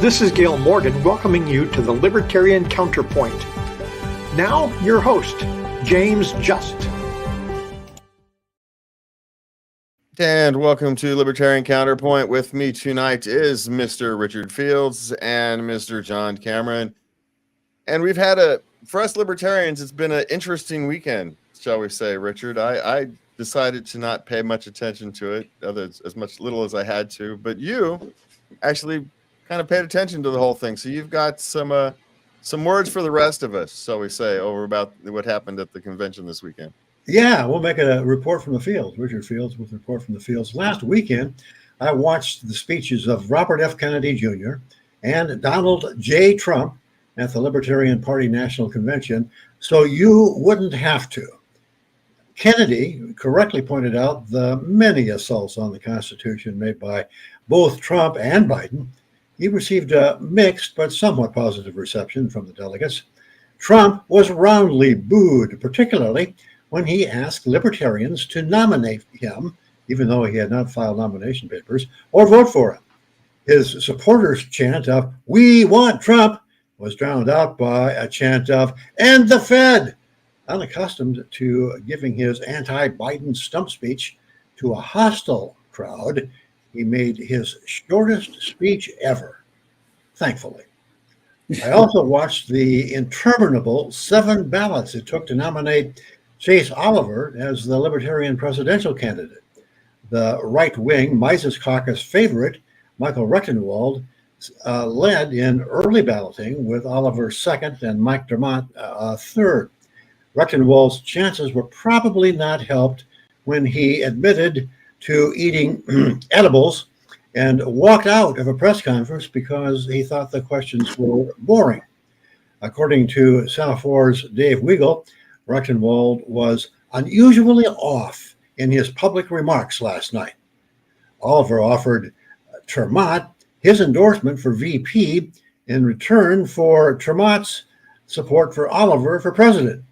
This is Gail Morgan welcoming you to the Libertarian Counterpoint. Now, your host, James Just. And welcome to Libertarian Counterpoint. With me tonight is Mr. Richard Fields and Mr. John Cameron. And we've had for us libertarians, it's been an interesting weekend, shall we say, Richard. I decided to not pay much attention to it, little as I had to, but you actually kind of paid attention to the whole thing. So you've got some words for the rest of us, shall we say, over about what happened at the convention this weekend. Yeah, we'll make a report from the field. Richard Fields with a report from the fields. Last weekend, I watched the speeches of Robert F. Kennedy Jr. and Donald J. Trump at the Libertarian Party National Convention, so you wouldn't have to. Kennedy correctly pointed out the many assaults on the Constitution made by both Trump and Biden. He received a mixed but somewhat positive reception from the delegates. Trump was roundly booed, particularly when he asked libertarians to nominate him, even though he had not filed nomination papers, or vote for him. His supporters' chant of, "We want Trump," was drowned out by a chant of, "End the Fed." Unaccustomed to giving his anti-Biden stump speech to a hostile crowd, he made his shortest speech ever, thankfully. I also watched the interminable 7 ballots it took to nominate Chase Oliver as the Libertarian presidential candidate. The right-wing Mises Caucus favorite, Michael Rectenwald, led in early balloting with Oliver second and Mike Dermott third. Rectenwald's chances were probably not helped when he admitted to eating edibles and walked out of a press conference because he thought the questions were boring. According to Semaphor's Dave Weigel, Rectenwald was unusually off in his public remarks last night. Oliver offered Termott his endorsement for VP in return for Termott's support for Oliver for president.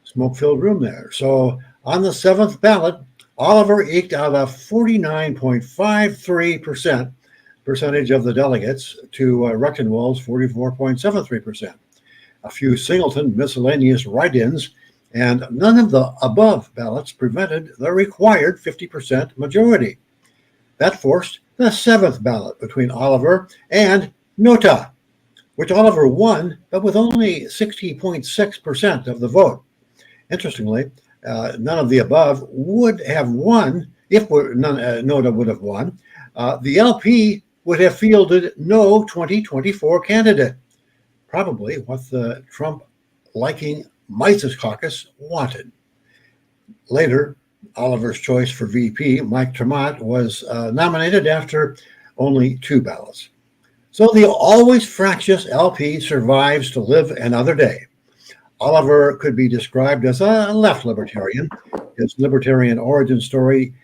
Smoke-filled room there. So on the 7th ballot, Oliver eked out a 49.53% percentage of the delegates to Rectenwald's 44.73%. A few singleton miscellaneous write-ins and none of the above ballots prevented the required 50% majority. That forced the 7th ballot between Oliver and Nota, which Oliver won, but with only 60.6% of the vote. Interestingly, none of the above would have won if Nota would have won. The LP would have fielded no 2024 candidate, probably what the Trump-liking Mises Caucus wanted. Later, Oliver's choice for VP, Mike Dermott, was nominated after only 2 ballots. So the always fractious LP survives to live another day. Oliver could be described as a left libertarian. His libertarian origin story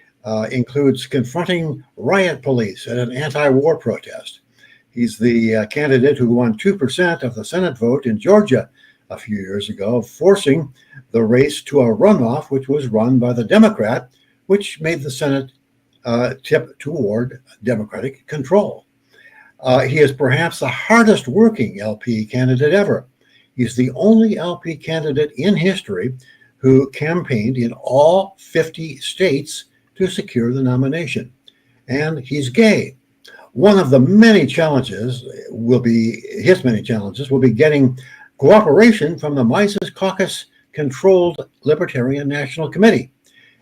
includes confronting riot police at an anti-war protest. He's the candidate who won 2% of the Senate vote in Georgia a few years ago, forcing the race to a runoff which was run by the Democrat, which made the Senate tip toward Democratic control. He is perhaps the hardest working LP candidate ever. He's the only LP candidate in history who campaigned in all 50 states to secure the nomination. And he's gay. One of the many challenges will be getting cooperation from the Mises Caucus controlled Libertarian National Committee.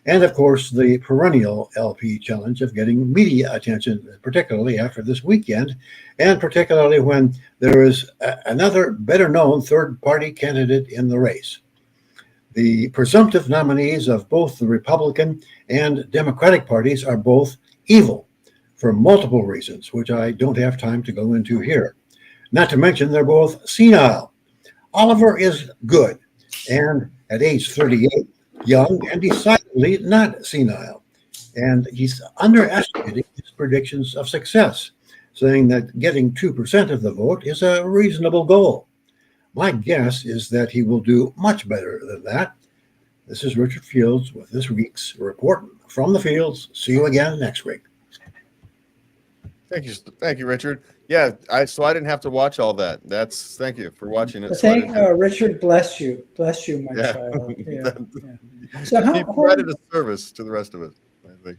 And of course, the perennial LP challenge of getting media attention, particularly after this weekend, and particularly when there is another better known third party candidate in the race. The presumptive nominees of both the Republican and Democratic parties are both evil for multiple reasons, which I don't have time to go into here. Not to mention they're both senile. Oliver is good, and at age 38, young and decidedly not senile. And he's underestimating his predictions of success, saying that getting 2% of the vote is a reasonable goal. My guess is that he will do much better than that. This is Richard Fields with this week's report from the fields. See you again next week. Thank you, Richard. Yeah, I didn't have to watch all that. Thank you for watching it. Richard, bless you, my Yeah. child. Yeah. That- Yeah. So he provided a service to the rest of us, I think.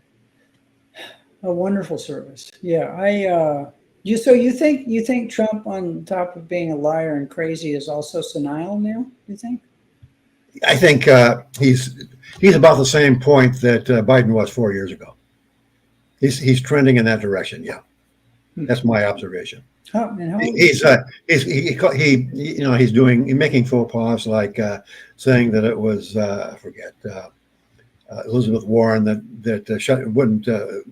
a wonderful service. Yeah, you think Trump, on top of being a liar and crazy, is also senile now? You think? I think he's about the same point that Biden was 4 years ago. He's trending in that direction. Yeah, that's my observation. He's making faux pas like saying that it was I forget Elizabeth Warren that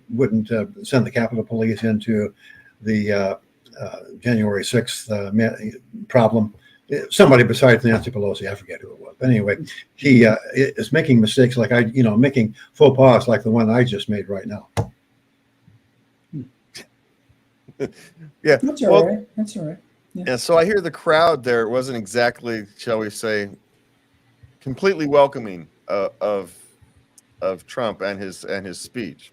wouldn't send the Capitol Police into the January 6th problem. Somebody besides Nancy Pelosi, I forget who it was. But anyway, he is making mistakes like making faux pas like the one I just made right now. Yeah, that's all right. That's all right. Yeah. So I hear the crowd there wasn't exactly, shall we say, completely welcoming of Trump and his speech.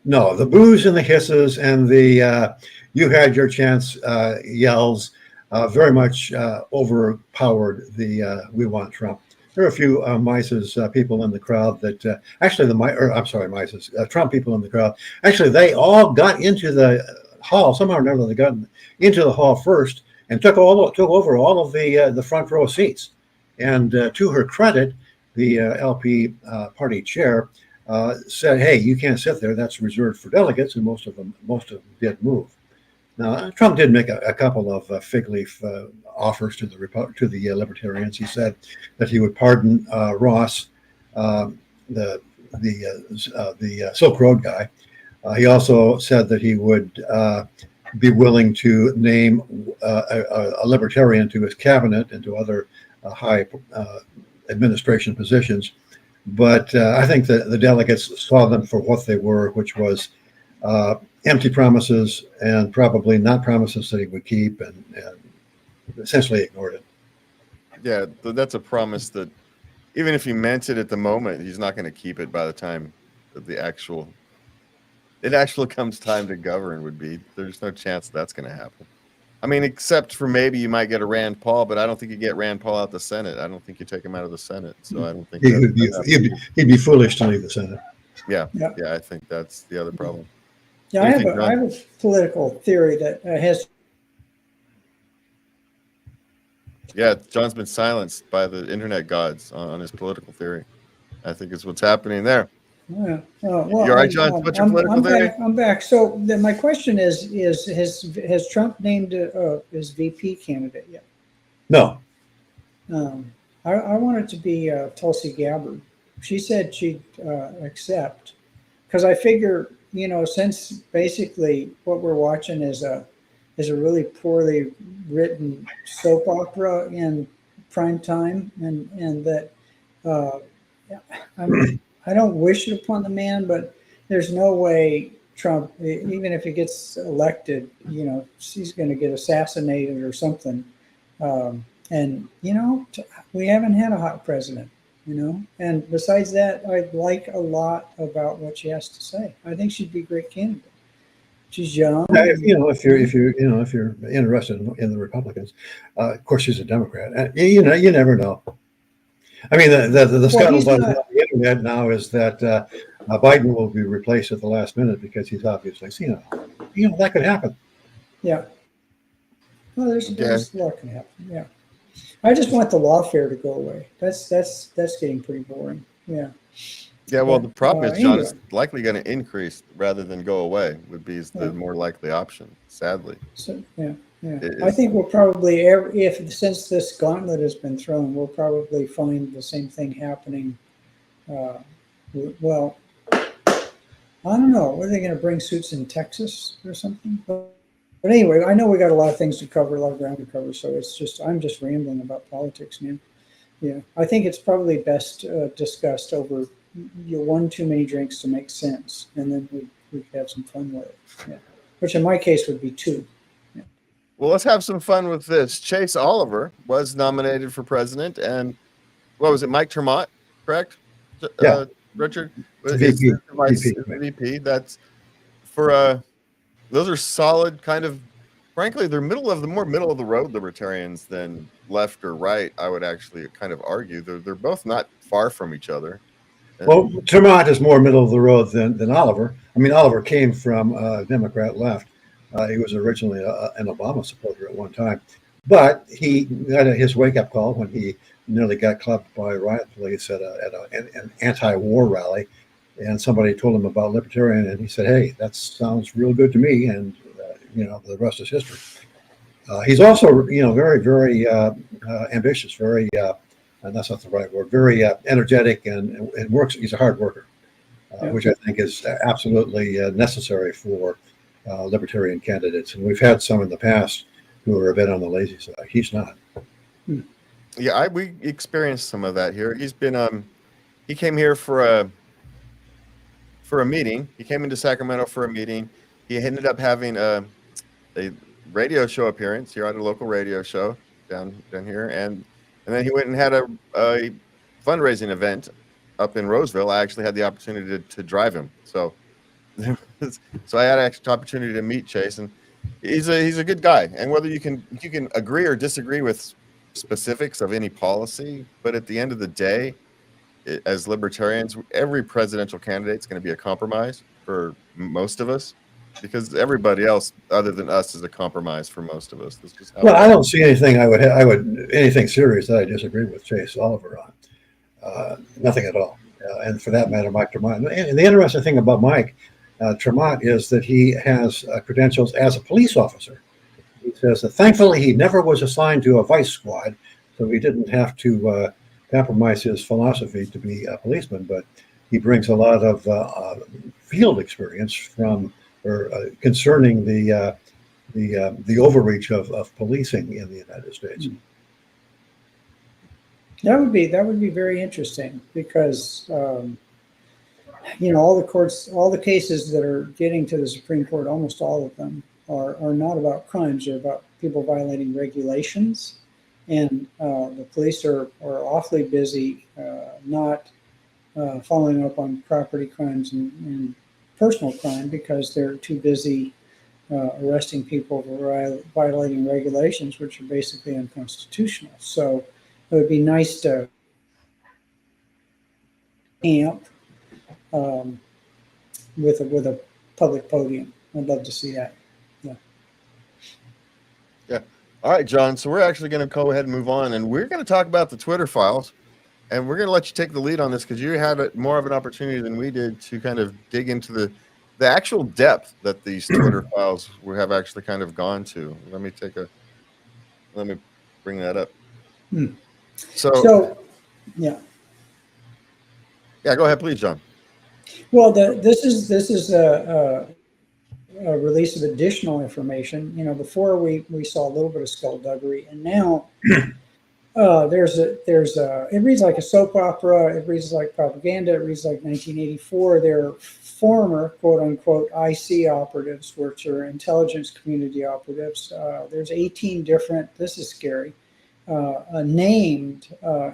No, the boos and the hisses and the "you had your chance" yells very much overpowered the "we want Trump." There are a few Mises people in the crowd that Trump people in the crowd. Actually, they all got into the hall somehow or another. They got into the hall first and took over all of the front row seats. And to her credit, the LP party chair said, "Hey, you can't sit there. That's reserved for delegates," and most of them did move. Now, Trump did make a couple of fig leaf offers to the Libertarians. He said that he would pardon Ross, the Silk Road guy. He also said that he would be willing to name a libertarian to his cabinet and to other high administration positions. But I think that the delegates saw them for what they were, which was empty promises and probably not promises that he would keep, and essentially ignored it. Yeah, that's a promise that even if he meant it at the moment, he's not going to keep it by the time that it actually comes time to govern. There's no chance that's going to happen. I mean, except for maybe you might get a Rand Paul, but I don't think you get Rand Paul out the Senate. I don't think you take him out of the Senate. So I don't think he'd be foolish to leave the Senate. Yeah, I think that's the other problem. Yeah, I have a political theory that has. Yeah, John's been silenced by the internet gods on his political theory. I think it's what's happening there. Yeah. You're right, John. What's your political theory? I'm back. So my question is has Trump named his VP candidate yet? No. I want it to be Tulsi Gabbard. She said she'd accept, because I figure, since basically what we're watching is a really poorly written soap opera in prime time, and that I don't wish it upon the man, but there's no way Trump, even if he gets elected, he's going to get assassinated or something. And we haven't had a hot president, and besides that, I like a lot about what she has to say. I think she'd be a great candidate. She's young. If you're interested in the Republicans, of course she's a Democrat. You never know. I mean, the scuttlebutt on the internet now is that Biden will be replaced at the last minute because he's obviously senile. That could happen. Yeah. Well, there's a lot can happen. Yeah. I just want the lawfare to go away. That's getting pretty boring. Yeah. Yeah. Well, the problem is, John, it's likely going to increase rather than go away. Would be the more likely option. Sadly. So yeah. I think we'll probably, since this gauntlet has been thrown, we'll probably find the same thing happening. Well, I don't know. Are they going to bring suits in Texas or something? But anyway, I know we got a lot of things to cover, a lot of ground to cover. So I'm just rambling about politics, man. Yeah, I think it's probably best discussed over one too many drinks to make sense, and then we could have some fun with it. Yeah, which in my case would be two. Well, let's have some fun with this. Chase Oliver was nominated for president, and what was it, Mike Tremont, correct? Yeah. Richard? VP. VP. That's for those are solid kind of, frankly, they're more middle of the road libertarians than left or right. I would actually kind of argue they're both not far from each other. Well, Tremont is more middle of the road than Oliver. I mean, Oliver came from Democrat left. He was originally an Obama supporter at one time, but he had his wake-up call when he nearly got clubbed by riot police at an anti-war rally, and somebody told him about Libertarian, and he said, "Hey, that sounds real good to me," and the rest is history. He's also, very, very ambitious, very. And that's not the right word, very energetic and works. He's a hard worker, which I think is absolutely necessary for libertarian candidates. And we've had some in the past who are a bit on the lazy side. He's not. Yeah, we experienced some of that here. He's been, he came here for a meeting. He came into Sacramento for a meeting. He ended up having a radio show appearance here at a local radio show down here, and then he went and had a fundraising event up in Roseville. I actually had the opportunity to drive him. So I had actually the opportunity to meet Chase, and he's a good guy. And whether you can agree or disagree with specifics of any policy, but at the end of the day, as libertarians, every presidential candidate is going to be a compromise for most of us, because everybody else other than us is a compromise for most of us. That's just how I don't see anything anything serious that I disagree with Chase Oliver on. Nothing at all. And for that matter, Mike Tremont. And the interesting thing about Mike Tremont is that he has credentials as a police officer. He says that thankfully he never was assigned to a vice squad, so he didn't have to compromise his philosophy to be a policeman, but he brings a lot of field experience concerning the overreach of policing in the United States. That would be very interesting, because all the cases that are getting to the Supreme Court, almost all of them are not about crimes. They're about people violating regulations, and the police are awfully busy not following up on property crimes and personal crime, because they're too busy arresting people for violating regulations, which are basically unconstitutional. So it would be nice to amp with a public podium. I'd love to see that. Yeah. All right, John. So we're actually going to go ahead and move on, and we're going to talk about the Twitter files, and we're going to let you take the lead on this, because you had more of an opportunity than we did to kind of dig into the actual depth that these Twitter files have actually kind of gone to. Let me bring that up. So yeah. Yeah, go ahead, please, John. Well, this is a release of additional information. Before we saw a little bit of skullduggery, and now it reads like a soap opera. It reads like propaganda. It reads like 1984. They're former quote unquote IC operatives, which are intelligence community operatives. There's 18 different. This is scary. Named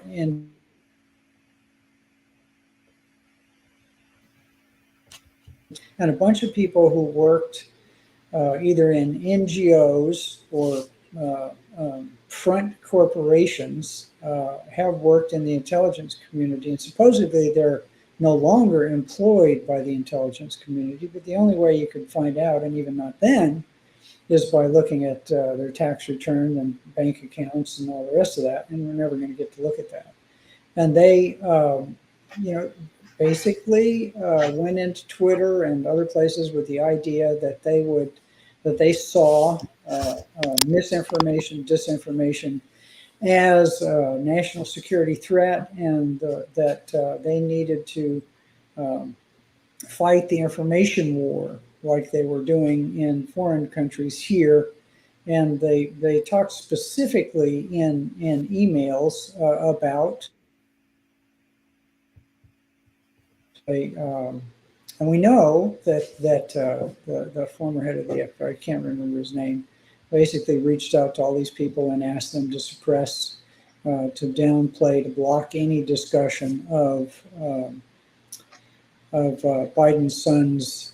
in. And a bunch of people who worked either in NGOs or front corporations have worked in the intelligence community, and supposedly they're no longer employed by the intelligence community. But the only way you could find out, and even not then, is by looking at their tax return and bank accounts and all the rest of that, and we're never going to get to look at that. And they, basically went into Twitter and other places with the idea that they saw misinformation, disinformation as a national security threat, and that they needed to fight the information war like they were doing in foreign countries here. And they talked specifically in emails about and we know that the former head of the FBI, I can't remember his name, basically reached out to all these people and asked them to suppress, to downplay, to block any discussion of Biden's son's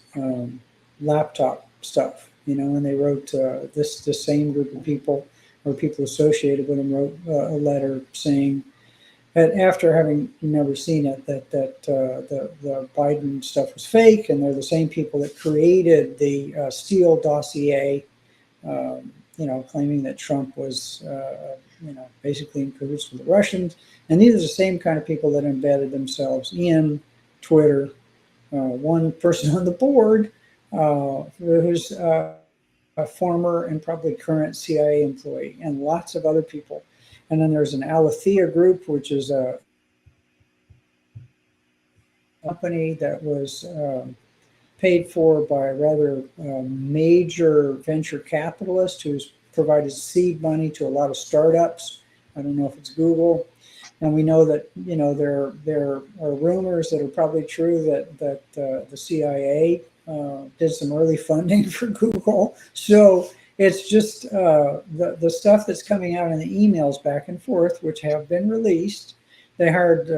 laptop stuff. and they wrote this same group of people or people associated with them wrote a letter saying that after having never seen it, that the Biden stuff was fake, and they're the same people that created the Steele dossier, claiming that Trump was, basically in cahoots with the Russians. And these are the same kind of people that embedded themselves in Twitter. One person on the board who's a former and probably current CIA employee, and lots of other people. And then there's an Alethea group, which is a company that was paid for by a rather major venture capitalist who's provided seed money to a lot of startups. I don't know if it's Google. And we know that, there are rumors that are probably true that the CIA did some early funding for Google. So it's just the stuff that's coming out in the emails back and forth, which have been released. They hired,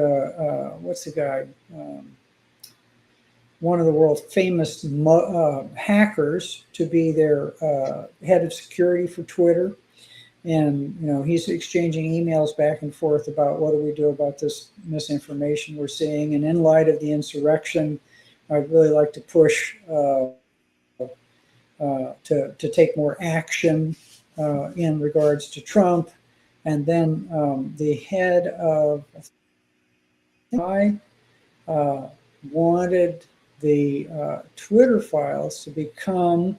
what's the guy? One of the world's famous hackers to be their head of security for Twitter. And, he's exchanging emails back and forth about what do we do about this misinformation we're seeing. And in light of the insurrection, I'd really like to push to take more action in regards to Trump. And then the head of wanted the Twitter files to become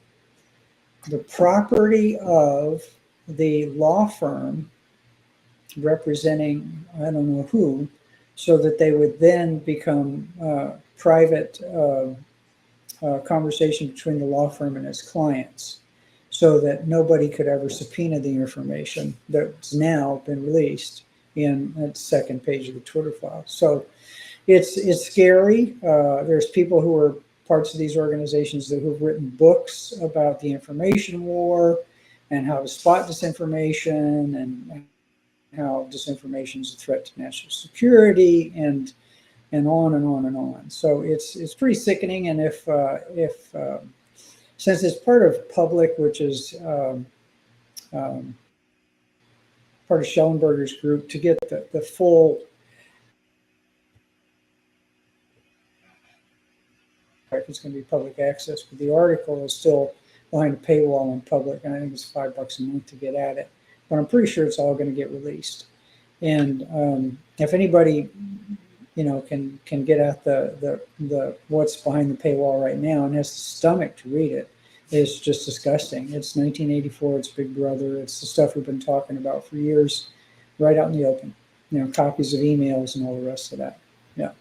the property of the law firm representing I don't know who, so that they would then become private conversation between the law firm and its clients, so that nobody could ever subpoena the information that's now been released in that second page of the Twitter file. So it's scary. There's people who are parts of these organizations who've written books about the information war and how to spot disinformation and how disinformation is a threat to national security and on and on and on. So it's pretty sickening. And if since it's part of Public, which is part of Schellenberger's group, to get the full it's going to be public access, but the article is still behind a paywall in Public, and I think it's $5 a month to get at it. But I'm pretty sure it's all going to get released. And if anybody, can get at the what's behind the paywall right now and has the stomach to read it, it's just disgusting. It's 1984. It's Big Brother. It's the stuff we've been talking about for years, right out in the open. Copies of emails and all the rest of that. Yeah.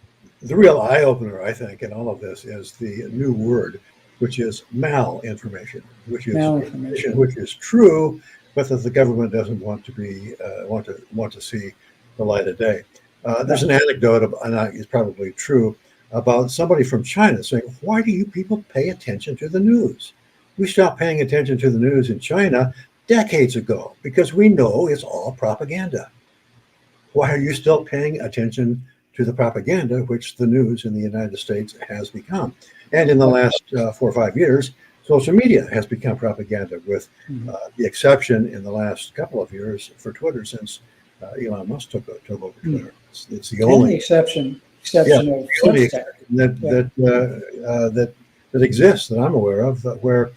The real eye-opener, I think, in all of this is the new word, which is malinformation, which is information which is true, but that the government doesn't want to be want to see the light of day. There's an anecdote, and it's probably true, about somebody from China saying, "Why do you people pay attention to the news? We stopped paying attention to the news in China decades ago because we know it's all propaganda. Why are you still paying attention to the propaganda which the news in the United States has become?" And in the last 4 or 5 years, social media has become propaganda, with the exception in the last couple of years for Twitter, since Elon Musk took over Twitter. It's the only exception of that exists that I'm aware of, where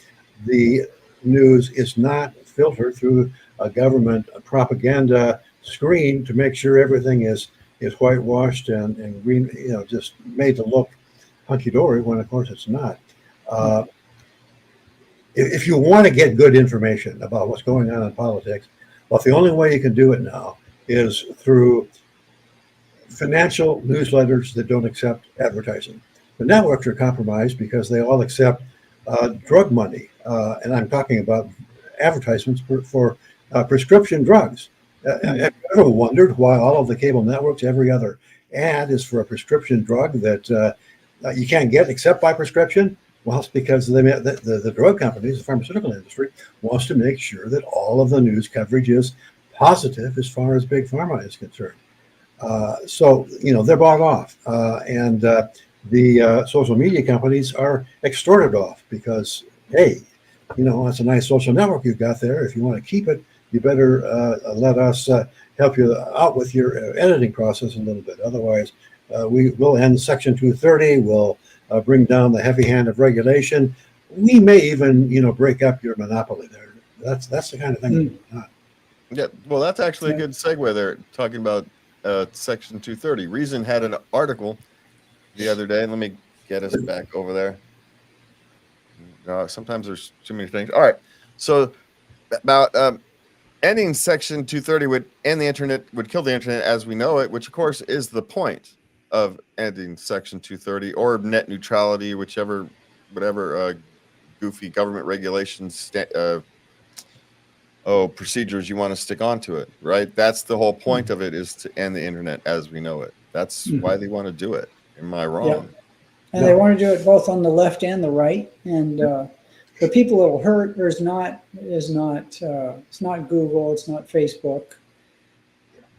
the news is not filtered through a government propaganda screen to make sure everything is whitewashed and green, just made to look hunky-dory, when of course it's not. If you want to get good information about what's going on in politics, well, the only way you can do it now is through financial newsletters that don't accept advertising. The networks are compromised because they all accept drug money, and I'm talking about advertisements for prescription drugs. Have you ever wondered why all of the cable networks, every other ad is for a prescription drug that you can't get except by prescription? Well, it's because the drug companies, the pharmaceutical industry, wants to make sure that all of the news coverage is positive as far as Big Pharma is concerned. So, they're bought off. And the social media companies are extorted off because, hey, That's a nice social network you've got there. If you want to keep it, you better let us help you out with your editing process a little bit. Otherwise, we will end Section 230. We'll bring down the heavy hand of regulation. We may even, break up your monopoly there. That's the kind of thing. Yeah, well, that's actually a good segue there, talking about Section 230. Reason had an article the other day. Let me get us back over there. Sometimes there's too many things. All right. So about ending Section 230 would end the internet, would kill the internet as we know it, which of course is the point of ending Section 230 or net neutrality, whatever goofy government regulations, procedures you want to stick onto it, right? That's the whole point of it, is to end the internet as we know it. That's why they want to do it. Am I wrong? Yeah. And they want to do it both on the left and the right. And the people that will hurt it's not Google, it's not Facebook,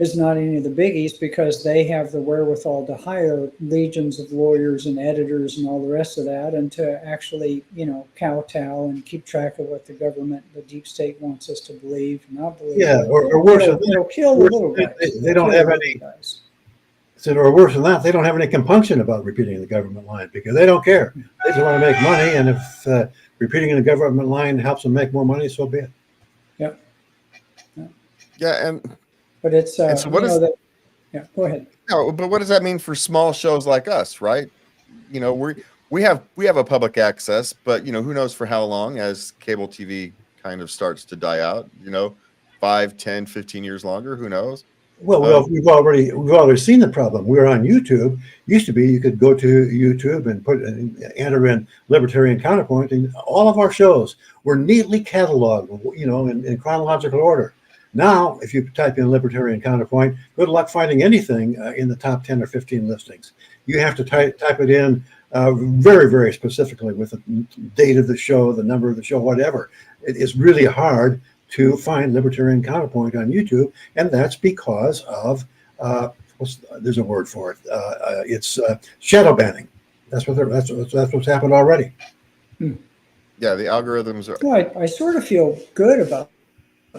it's not any of the biggies, because they have the wherewithal to hire legions of lawyers and editors and all the rest of that, and to actually, kowtow and keep track of what the government, the deep state, wants us to believe, not believe. Yeah, or worse, it'll kill the little guys. They don't have any. Guys. Or worse than that, they don't have any compunction about repeating the government line, because they don't care. They just want to make money, and if repeating the government line helps them make more money, so be it. Yeah. Yeah, but it's so what is that? Yeah, go ahead. No, but what does that mean for small shows like us, right? We have a public access, but who knows for how long, as cable TV kind of starts to die out, 5, 10, 15 years longer, who knows? Well, we've already seen the problem. We're on YouTube. Used to be you could go to YouTube and enter in Libertarian Counterpoint, and all of our shows were neatly cataloged, in chronological order. Now, if you type in Libertarian Counterpoint, good luck finding anything in the top 10 or 15 listings. You have to type it in very, very specifically with the date of the show, the number of the show, whatever. It is really hard to find Libertarian Counterpoint on YouTube, and that's because of there's a word for it. It's shadow banning. That's what's happened already. Yeah, the algorithms are. Well, I sort of feel good about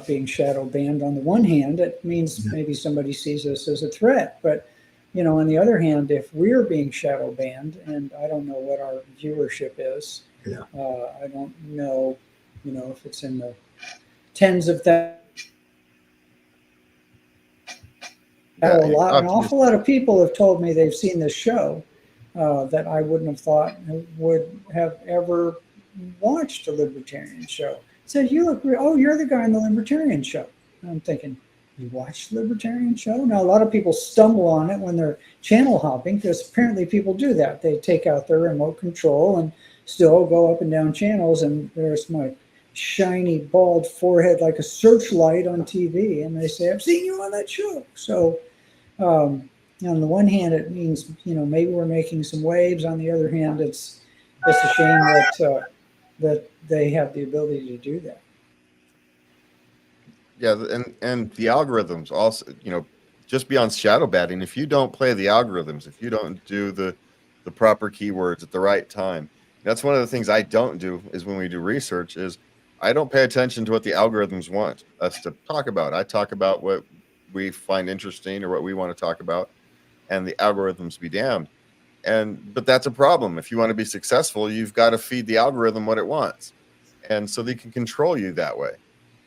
being shadow banned. On the one hand, it means maybe somebody sees us as a threat, but on the other hand, if we're being shadow banned, and I don't know what our viewership is, I don't know, if it's in the tens of thousands. An awful lot of people have told me they've seen this show that I wouldn't have thought would have ever watched a Libertarian show. Said, you're the guy on the Libertarian show. And I'm thinking, you watch the Libertarian show? Now, a lot of people stumble on it when they're channel hopping, because apparently people do that. They take out their remote control and still go up and down channels, and there's my shiny bald forehead like a searchlight on TV, and they say, I've seen you on that show. So on the one hand, it means maybe we're making some waves. On the other hand, it's a shame that they have the ability to do that. Yeah, and the algorithms also, just beyond shadow banning, if you don't play the algorithms, if you don't do the proper keywords at the right time, that's one of the things I don't do, is when we do research, is I don't pay attention to what the algorithms want us to talk about. I talk about what we find interesting or what we want to talk about, and the algorithms be damned. But that's a problem. If you want to be successful, you've got to feed the algorithm what it wants, and so they can control you that way.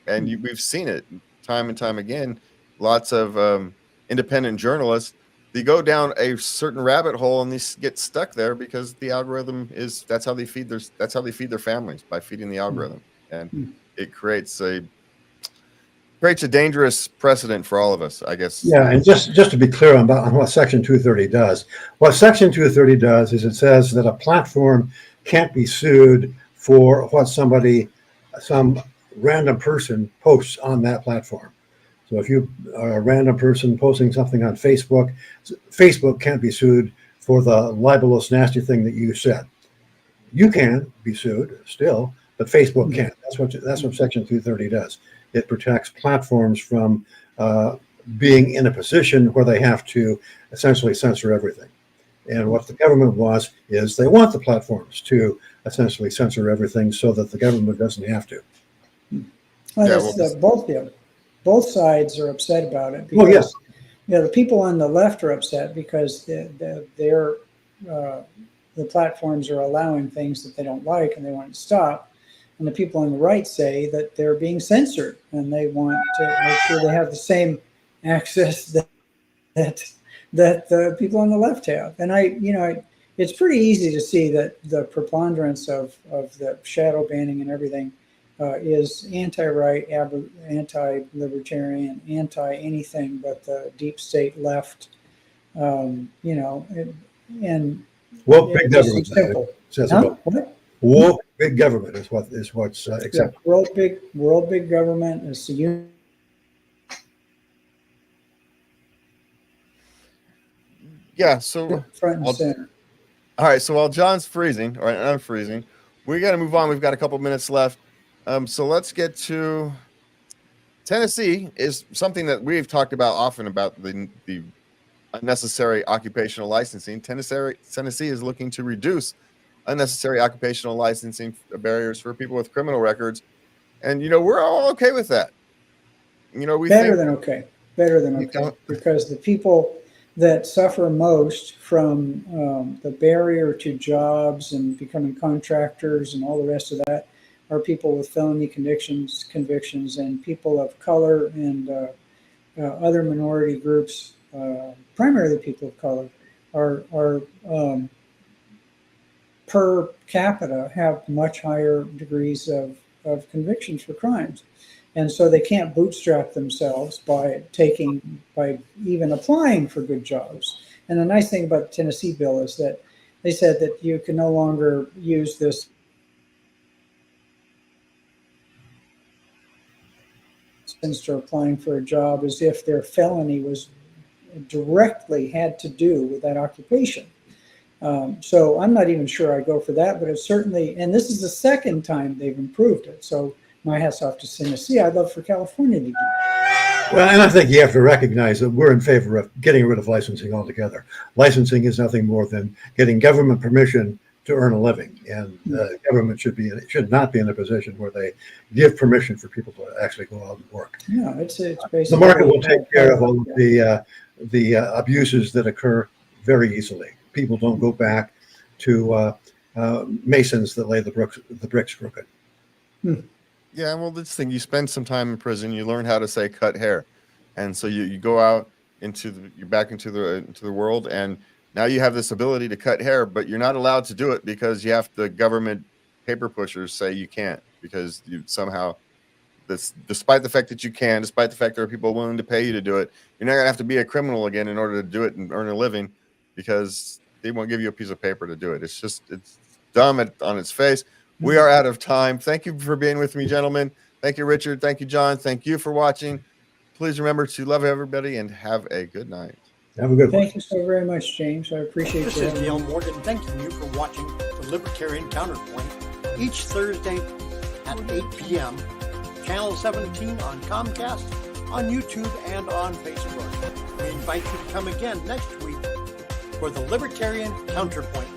And we've seen it time and time again. Lots of independent journalists, they go down a certain rabbit hole and they get stuck there because the algorithm that's how they feed their families, by feeding the algorithm. And it creates a dangerous precedent for all of us, I guess. Yeah, and just to be clear on what Section 230 does. What Section 230 does is it says that a platform can't be sued for what some random person posts on that platform. So if you are a random person posting something on Facebook, Facebook can't be sued for the libelous, nasty thing that you said. You can be sued still, but Facebook can't. That's what Section 230 does. It protects platforms from being in a position where they have to essentially censor everything. And what the government wants is they want the platforms to essentially censor everything so that the government doesn't have to. Well, Yeah, that's, both sides are upset about it. Well, yes. The people on the left are upset because the platforms are allowing things that they don't like and they want to stop. And the people on the right say that they're being censored and they want to make sure they have the same access that the people on the left have. And it's pretty easy to see that the preponderance of the shadow banning and everything is anti-right, anti-libertarian, anti-anything but the deep state left. And Woke big government. Simple. What? Woke big government is what's acceptable. World big government is the Yeah, so front and center. All right, so while John's freezing, all right, I'm freezing, we got to move on. We've got a couple minutes left. So let's get to Tennessee is something that we've talked about often about the unnecessary occupational licensing. Tennessee is looking to reduce unnecessary occupational licensing barriers for people with criminal records. And, we're all okay with that. We better than okay, because the people that suffer most from the barrier to jobs and becoming contractors and all the rest of that are people with felony convictions, and people of color and other minority groups, primarily people of color, are per capita have much higher degrees of convictions for crimes. And so they can't bootstrap themselves by even applying for good jobs. And the nice thing about the Tennessee bill is that they said that you can no longer use this since they're applying for a job as if their felony was directly had to do with that occupation. So I'm not even sure I go for that, but it's certainly, and this is the second time they've improved it. So my hat's off to Tennessee. I'd love for California to do that. Well, and I think you have to recognize that we're in favor of getting rid of licensing altogether. Licensing is nothing more than getting government permission to earn a living, and the government should not be in a position where they give permission for people to actually go out and work. Yeah, it's basically the market will take care of all of the abuses that occur very easily. People don't go back to masons that lay the bricks crooked. Yeah, well, this thing, you spend some time in prison, you learn how to say cut hair, and so you go out you're back into the world, and now you have this ability to cut hair, but you're not allowed to do it because you have the government paper pushers say you can't, because you somehow, despite the fact that you can, despite the fact there are people willing to pay you to do it, you're not gonna have to be a criminal again in order to do it and earn a living, because they won't give you a piece of paper to do it. It's dumb on its face. We are out of time. Thank you for being with me, gentlemen. Thank you, Richard. Thank you, John. Thank you for watching. Please remember to love everybody and have a good night. Have a good one. Thank you so very much, James. I appreciate This is Dale Morgan thanking you for watching the Libertarian Counterpoint each Thursday at 8 p.m. Channel 17 on Comcast, on YouTube, and on Facebook. We invite you to come again next week for the Libertarian Counterpoint.